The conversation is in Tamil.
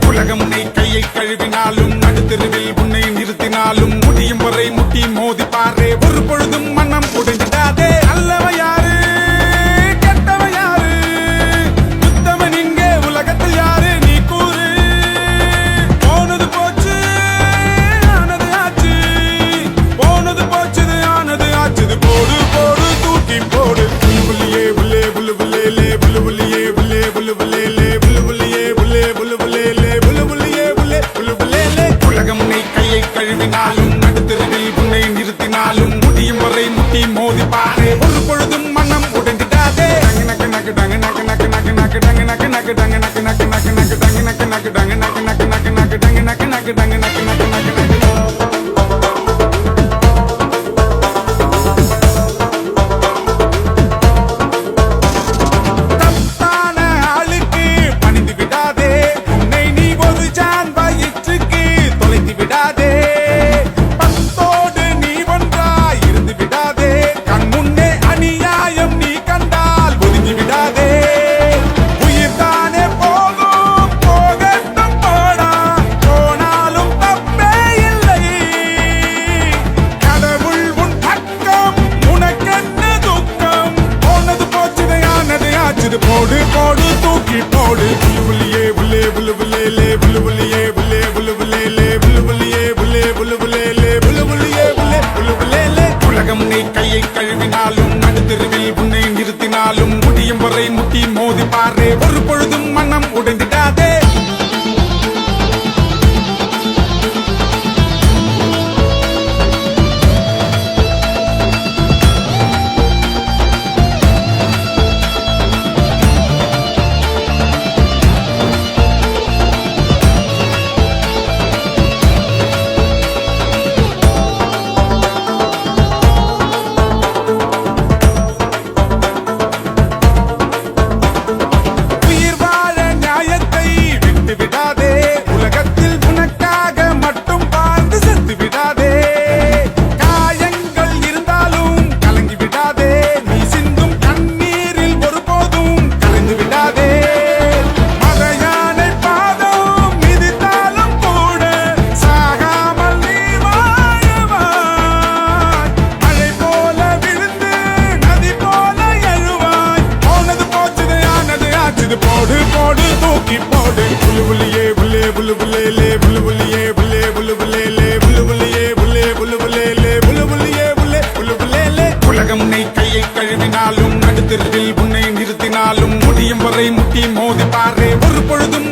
உலகம் உன்னை கையை கழுவினாலும் நடுத்தெருவில் உன்னை நிறுத்தினாலும் முடியும் வரை முட்டி மோதி பாரு ஒரு பொழுதும் மனம் உடைஞ்சிடாதே அல்லவ யாரு கெட்டவ யாரு உத்தமன் இங்கே உலகத்தில் யாரு நீ கூறு போனது போச்சு ஆனது ஆச்சு போனது போச்சுது ஆனது ஆச்சுது போடு போடு தூக்கி போடு புல்லியே புல்லே புல்லு புல்லே புல்லு புல்லியே புல்லே புல்லு புல்லே உலகம் உன்னை கையை கழுவினாலும் நடுத்தெருவில் உன்னை நிறுத்தினாலும் முடியும் வரை முட்டி மோதி பாரு ஒரு பொழுதும் மனம் உடைந்திடாதே நக்கு நக்கு டங்கு நக்கு நக்கு நக்கு நக்கு டங்கு நக்கு நக்கு டங்கு நக்கு நக்கு நக்கு நக்கு டங்கு நக்கு நக்கு டங்கு நக்கு நக்கு நக்கு நக்கு டங்கு நக்கு நக்கு டங்கு நக்கு நக்கு நக்கு நக்கு போடு போடு தூக்கி போடு புல்லியே புல்லே புல்லு புல்லே புல்லு புல்லியே புல்லே புல்லு புல்லே புல்லு புல்லியே புல்லே புல்லு புல்லே புல்லு புல்லியே புல்லே புல்லு புல்லே உலகம் உன்னை கையை கழுவினாலும் நடுத்தெருவில் உன்னை நிறுத்தினாலும் முடியும் வரை முட்டி மோதி பாரு ஒரு பொழுதும் மனம் உடைந்திடாதே போடு போடு தூக்கி போடு புல்லு புல்லியே புல்லே புல்லு புல்லே புல்லு புல்லியே புல்லே புல்லு புல்லே புல்லு புல்லியே புல்லே புல்லு புல்லே புல்லு புல்லியே புல்லே புல்லு புல்லே உலகம் உன்னை கையை கழுவினாலும் நடுத்தெருவில் உன்னை நிறுத்தினாலும் முடியும் வரை முட்டி மோதி பாரு ஒரு பொழுதும்